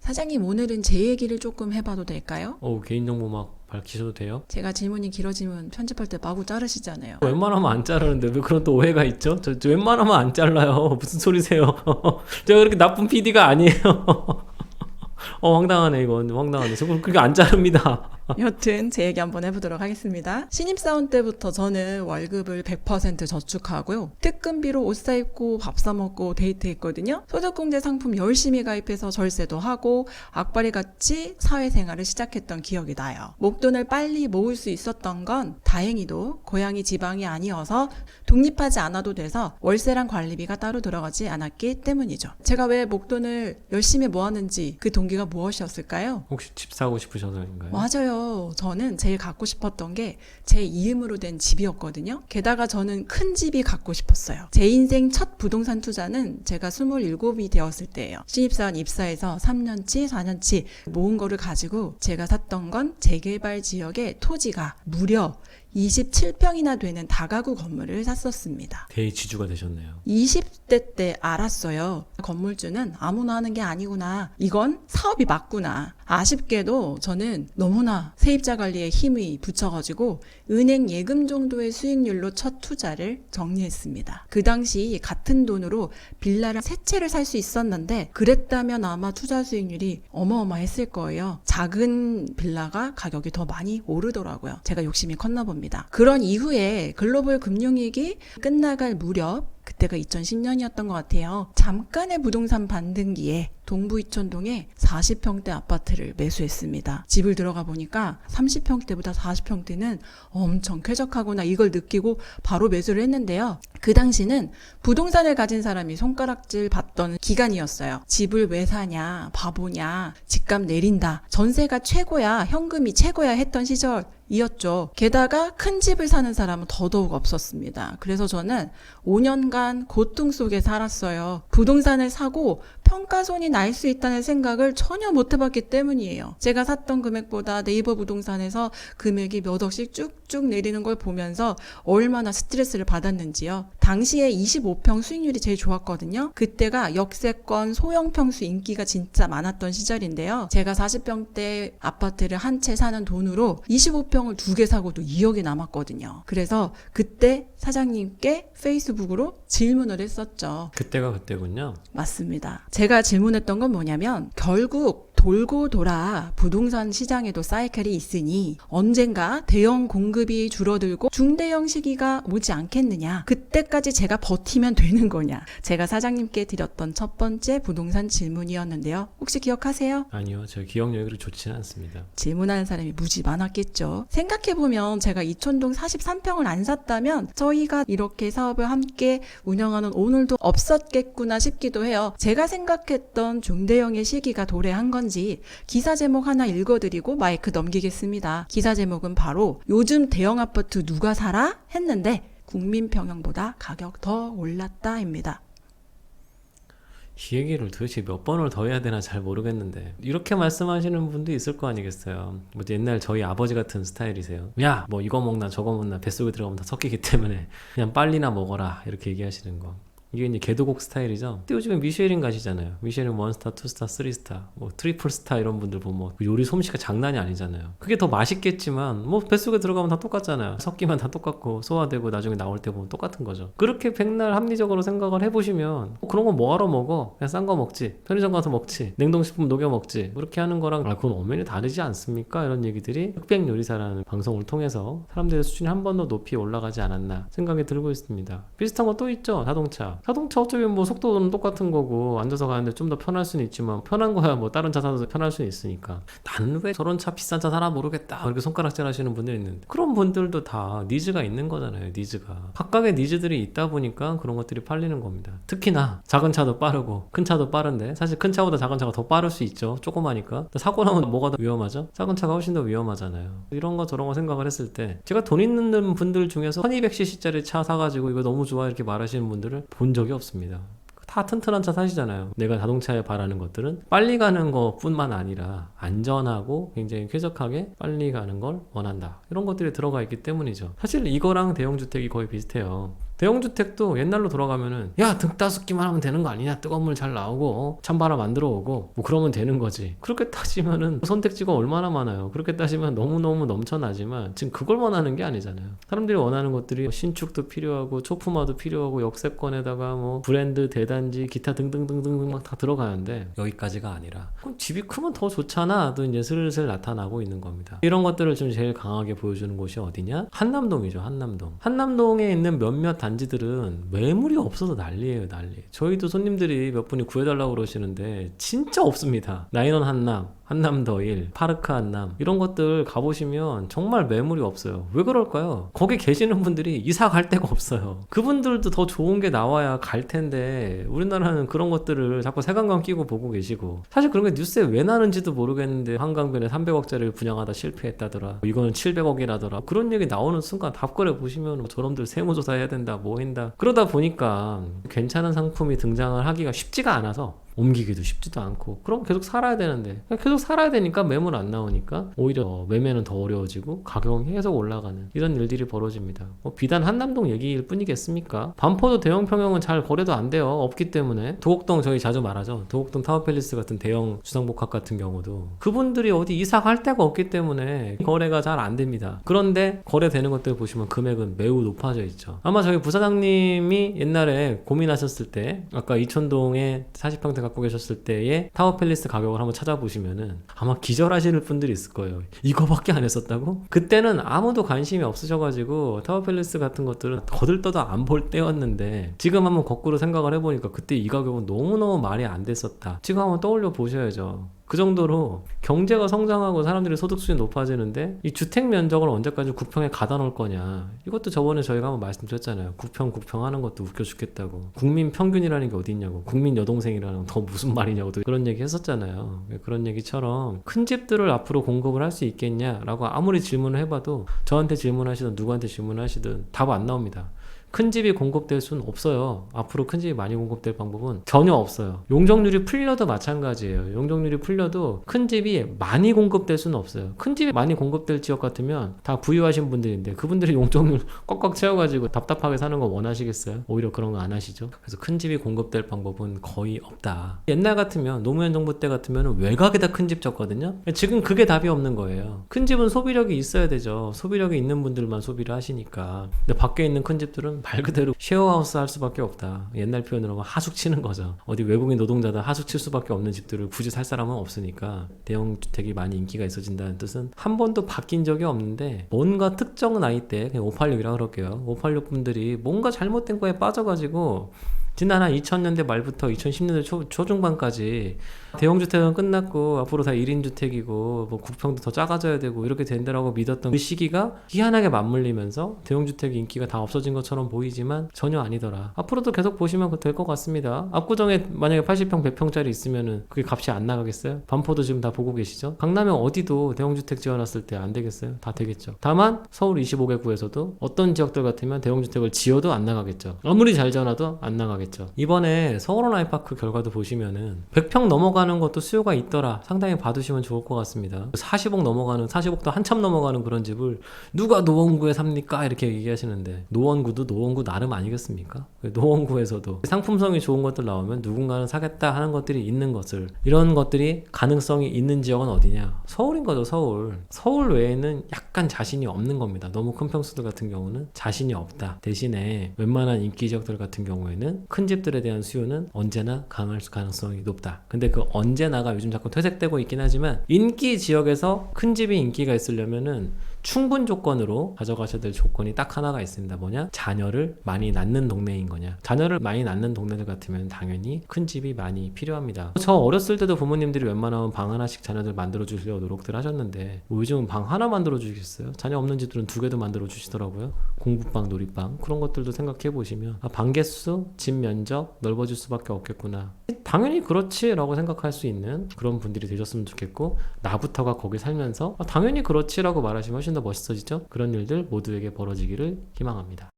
사장님, 오늘은 제 얘기를 조금 해봐도 될까요? 개인정보 막 밝히셔도 돼요? 제가 질문이 길어지면 편집할 때 마구 자르시잖아요. 웬만하면 안 자르는데 왜 그런 또 오해가 있죠? 저 웬만하면 안 잘라요. 무슨 소리세요? 제가 그렇게 나쁜 PD가 아니에요. 황당하네. 이건 황당하네. 저 그렇게 안 자릅니다. 여튼 제 얘기 한번 해보도록 하겠습니다. 신입사원 때부터 저는 월급을 100% 저축하고요. 특근비로 옷 사입고 밥 사먹고 데이트했거든요. 소득공제 상품 열심히 가입해서 절세도 하고 악바리같이 사회생활을 시작했던 기억이 나요. 목돈을 빨리 모을 수 있었던 건 다행히도 고향이 지방이 아니어서 독립하지 않아도 돼서 월세랑 관리비가 따로 들어가지 않았기 때문이죠. 제가 왜 목돈을 열심히 모았는지 그 동기가 무엇이었을까요? 혹시 집 사고 싶으셔서인가요? 맞아요. 저는 제일 갖고 싶었던 게 제 이름으로 된 집이었거든요. 게다가 저는 큰 집이 갖고 싶었어요. 제 인생 첫 부동산 투자는 제가 27이 되었을 때예요. 신입사원 입사해서 3년치, 4년치 모은 거를 가지고 제가 샀던 건 재개발 지역의 토지가 무려 27평이나 되는 다가구 건물을 샀었습니다. 대지주가 되셨네요. 20대 때 알았어요. 건물주는 아무나 하는 게 아니구나. 이건 사업이 맞구나. 아쉽게도 저는 너무나 세입자 관리에 힘이 붙여가지고 은행 예금 정도의 수익률로 첫 투자를 정리했습니다. 그 당시 같은 돈으로 빌라를 3채를 살 수 있었는데 그랬다면 아마 투자 수익률이 어마어마했을 거예요. 작은 빌라가 가격이 더 많이 오르더라고요. 제가 욕심이 컸나 봅니다. 그런 이후에 글로벌 금융위기 끝나갈 무렵, 그때가 2010년이었던 것 같아요. 잠깐의 부동산 반등기에 동부 이천동에 40평대 아파트를 매수했습니다. 집을 들어가 보니까 30평대보다 40평대는 엄청 쾌적하구나 이걸 느끼고 바로 매수를 했는데요. 그 당시는 부동산을 가진 사람이 손가락질 받던 기간이었어요. 집을 왜 사냐, 바보냐, 집값 내린다, 전세가 최고야, 현금이 최고야 했던 시절이었죠. 게다가 큰 집을 사는 사람은 더더욱 없었습니다. 그래서 저는 5년간 고통 속에 살았어요. 부동산을 사고 평가손이 날 수 있다는 생각을 전혀 못 해봤기 때문이에요. 제가 샀던 금액보다 네이버 부동산에서 금액이 몇 억씩 쭉쭉 내리는 걸 보면서 얼마나 스트레스를 받았는지요. 당시에 25평 수익률이 제일 좋았거든요. 그때가 역세권 소형 평수 인기가 진짜 많았던 시절인데요. 제가 40평대 아파트를 한 채 사는 돈으로 25평을 2개 사고도 2억이 남았거든요. 그래서 그때 사장님께 페이스북으로 질문을 했었죠. 그때가 그때군요. 맞습니다. 제가 질문했던 건 뭐냐면 결국 돌고 돌아 부동산 시장에도 사이클이 있으니 언젠가 대형 공급이 줄어들고 중대형 시기가 오지 않겠느냐. 그때까지 제가 버티면 되는 거냐. 제가 사장님께 드렸던 첫 번째 부동산 질문이었는데요. 혹시 기억하세요? 아니요. 제가 기억력이 그렇게 좋지는 않습니다. 질문하는 사람이 무지 많았겠죠. 생각해보면 제가 이촌동 43평을 안 샀다면 저희가 이렇게 사업을 함께 운영하는 오늘도 없었겠구나 싶기도 해요. 제가 생각했던 중대형의 시기가 도래한 건지 기사 제목 하나 읽어드리고 마이크 넘기겠습니다. 기사 제목은 바로 요즘 대형 아파트 누가 살아? 했는데 국민평형보다 가격 더 올랐다입니다. 이 얘기를 도대체 몇 번을 더 해야 되나 잘 모르겠는데 이렇게 말씀하시는 분도 있을 거 아니겠어요. 뭐 옛날 저희 아버지 같은 스타일이세요. 야, 뭐 이거 먹나 저거 먹나 뱃속에 들어가면 다 섞이기 때문에 그냥 빨리나 먹어라 이렇게 얘기하시는 거. 이게 이제 개도국 스타일이죠. 근데 요즘에 미쉐린 가시잖아요. 미쉐린 1스타, 2스타, 3스타, 뭐 트리플 스타 이런 분들 보면 요리 솜씨가 장난이 아니잖아요. 그게 더 맛있겠지만 뭐 뱃속에 들어가면 다 똑같잖아요. 섞이면 다 똑같고 소화되고 나중에 나올 때 보면 똑같은 거죠. 그렇게 백날 합리적으로 생각을 해보시면 그런 거 뭐하러 먹어? 그냥 싼 거 먹지. 편의점 가서 먹지. 냉동식품 녹여 먹지. 그렇게 하는 거랑 그건 엄연히 다르지 않습니까? 이런 얘기들이 흑백요리사라는 방송을 통해서 사람들의 수준이 한 번 더 높이 올라가지 않았나 생각이 들고 있습니다. 비슷한 거 또 있죠. 자동차 어쩌면 뭐 속도는 똑같은 거고 앉아서 가는데 좀 더 편할 수는 있지만 편한 거야 뭐 다른 차 사도 편할 수는 있으니까 나는 왜 저런 차 비싼 차 사나 모르겠다 이렇게 손가락질 하시는 분들이 있는데 그런 분들도 다 니즈가 있는 거잖아요. 니즈가 각각의 니즈들이 있다 보니까 그런 것들이 팔리는 겁니다. 특히나 작은 차도 빠르고 큰 차도 빠른데 사실 큰 차보다 작은 차가 더 빠를 수 있죠. 조그마니까 사고 나면 뭐가 더 위험하죠? 작은 차가 훨씬 더 위험하잖아요. 이런 거 저런 거 생각을 했을 때 제가 돈 있는 분들 중에서 1200cc짜리 차 사가지고 이거 너무 좋아 이렇게 말하시는 분들을 본 적이 없습니다. 다 튼튼한 차 사시잖아요. 내가 자동차에 바라는 것들은 빨리 가는 것뿐만 아니라 안전하고 굉장히 쾌적하게 빨리 가는 걸 원한다. 이런 것들이 들어가 있기 때문이죠. 사실 이거랑 대형주택이 거의 비슷해요. 대형주택도 옛날로 돌아가면은 야 등 따숩기만 하면 되는 거 아니냐, 뜨거운 물 잘 나오고 찬바람 안 들어오고 뭐 그러면 되는 거지. 그렇게 따지면은 선택지가 얼마나 많아요. 그렇게 따지면 너무너무 넘쳐나지만 지금 그걸 원하는 게 아니잖아요. 사람들이 원하는 것들이 신축도 필요하고 초품화도 필요하고 역세권에다가 뭐 브랜드, 대단지, 기타 등등등등 막 다 들어가는데 여기까지가 아니라 그럼 집이 크면 더 좋잖아 도 이제 슬슬 나타나고 있는 겁니다. 이런 것들을 좀 제일 강하게 보여주는 곳이 어디냐? 한남동이죠. 한남동에 있는 몇몇 단지들은 매물이 없어서 난리예요, 난리. 저희도 손님들이 몇 분이 구해달라고 그러시는데 진짜 없습니다. 나인원 한남, 한남더1, 파르크 한남 이런 것들 가보시면 정말 매물이 없어요. 왜 그럴까요? 거기 계시는 분들이 이사 갈 데가 없어요. 그분들도 더 좋은 게 나와야 갈 텐데 우리나라는 그런 것들을 자꾸 색안경 끼고 보고 계시고, 사실 그런 게 뉴스에 왜 나는지도 모르겠는데 한강변에 300억짜리를 분양하다 실패했다더라, 이거는 700억이라더라, 그런 얘기 나오는 순간 답글에 보시면 저놈들 세무조사 해야 된다 뭐 한다, 그러다 보니까 괜찮은 상품이 등장을 하기가 쉽지가 않아서 옮기기도 쉽지도 않고, 그럼 계속 살아야 되는데 계속 살아야 되니까 매물 안 나오니까 오히려 매매는 더 어려워지고 가격이 계속 올라가는 이런 일들이 벌어집니다. 뭐 비단 한남동 얘기일 뿐이겠습니까? 반포도 대형 평형은 잘 거래도 안 돼요. 없기 때문에. 도곡동 저희 자주 말하죠. 도곡동 타워팰리스 같은 대형 주상복합 같은 경우도 그분들이 어디 이사 갈 데가 없기 때문에 거래가 잘 안 됩니다. 그런데 거래되는 것들 보시면 금액은 매우 높아져 있죠. 아마 저희 부사장님이 옛날에 고민하셨을 때 아까 이천동에 40평대 갖고 계셨을 때의 타워팰리스 가격을 한번 찾아보시면은 아마 기절하시는 분들이 있을 거예요. 이거밖에 안 했었다고? 그때는 아무도 관심이 없으셔가지고 타워팰리스 같은 것들은 거들떠도 안 볼 때였는데 지금 한번 거꾸로 생각을 해보니까 그때 이 가격은 너무너무 말이 안 됐었다. 지금 한번 떠올려 보셔야죠. 그 정도로 경제가 성장하고 사람들의 소득 수준이 높아지는데 이 주택 면적을 언제까지 9평에 가다 놓을 거냐. 이것도 저번에 저희가 한번 말씀드렸잖아요. 9평 하는 것도 웃겨 죽겠다고. 국민 평균이라는 게 어디 있냐고. 국민 여동생이라는 건 더 무슨 말이냐고 그런 얘기 했었잖아요. 그런 얘기처럼 큰 집들을 앞으로 공급을 할 수 있겠냐라고 아무리 질문을 해봐도 저한테 질문하시든 누구한테 질문하시든 답 안 나옵니다. 큰 집이 공급될 수는 없어요. 앞으로 큰 집이 많이 공급될 방법은 전혀 없어요. 용적률이 풀려도 마찬가지예요. 용적률이 풀려도 큰 집이 많이 공급될 수는 없어요. 큰 집이 많이 공급될 지역 같으면 다 부유하신 분들인데 그분들이 용적률 꽉꽉 채워가지고 답답하게 사는 거 원하시겠어요? 오히려 그런 거 안 하시죠. 그래서 큰 집이 공급될 방법은 거의 없다. 옛날 같으면 노무현 정부 때 같으면 외곽에다 큰 집 졌거든요. 지금 그게 답이 없는 거예요. 큰 집은 소비력이 있어야 되죠. 소비력이 있는 분들만 소비를 하시니까. 근데 밖에 있는 큰 집들은 말 그대로 쉐어하우스 할 수밖에 없다. 옛날 표현으로 하면 하숙 치는 거죠. 어디 외국인 노동자들 하숙 칠 수밖에 없는 집들을 굳이 살 사람은 없으니까 대형 주택이 많이 인기가 있어진다는 뜻은 한 번도 바뀐 적이 없는데 뭔가 특정 나이 때 그냥 586이라 그럴게요. 586 분들이 뭔가 잘못된 거에 빠져가지고 지난 한 2000년대 말부터 2010년대 초중반까지 대형주택은 끝났고 앞으로 다 1인 주택이고 뭐 9평도 더 작아져야 되고 이렇게 된다라고 믿었던 그 시기가 희한하게 맞물리면서 대형주택 인기가 다 없어진 것처럼 보이지만 전혀 아니더라. 앞으로도 계속 보시면 될 것 같습니다. 압구정에 만약에 80평 100평짜리 있으면은 그게 값이 안 나가겠어요? 반포도 지금 다 보고 계시죠? 강남에 어디도 대형주택 지어놨을 때 안 되겠어요? 다 되겠죠. 다만 서울 25개 구에서도 어떤 지역들 같으면 대형주택을 지어도 안 나가겠죠. 아무리 잘 지어놔도 안 나가겠죠. 이번에 서울원 아이파크 결과도 보시면은 100평 넘어가는 것도 수요가 있더라. 상당히 봐두시면 좋을 것 같습니다. 40억 넘어가는, 40억도 한참 넘어가는 그런 집을 누가 노원구에 삽니까? 이렇게 얘기하시는데 노원구도 노원구 나름 아니겠습니까? 노원구에서도 상품성이 좋은 것들 나오면 누군가는 사겠다 하는 것들이 있는 것을, 이런 것들이 가능성이 있는 지역은 어디냐? 서울인 거죠. 서울 외에는 약간 자신이 없는 겁니다. 너무 큰 평수들 같은 경우는 자신이 없다. 대신에 웬만한 인기 지역들 같은 경우에는 큰 집들에 대한 수요는 언제나 강할 가능성이 높다. 근데 그 언제나가 요즘 자꾸 퇴색되고 있긴 하지만 인기 지역에서 큰 집이 인기가 있으려면은 충분 조건으로 가져가셔야 될 조건이 딱 하나가 있습니다. 뭐냐? 자녀를 많이 낳는 동네인 거냐? 자녀를 많이 낳는 동네들 같으면 당연히 큰 집이 많이 필요합니다. 저 어렸을 때도 부모님들이 웬만하면 방 하나씩 자녀들 만들어 주시려고 노력들 하셨는데 뭐 요즘은 방 하나 만들어 주시겠어요? 자녀 없는 집들은 2개도 만들어 주시더라고요. 공부방, 놀이방 그런 것들도 생각해 보시면 방 개수, 집 면적 넓어질 수밖에 없겠구나. 당연히 그렇지 라고 생각할 수 있는 그런 분들이 되셨으면 좋겠고, 나부터가 거기 살면서 당연히 그렇지 라고 말하시면 훨씬 더 멋있어지죠. 그런 일들 모두에게 벌어지기를 희망합니다.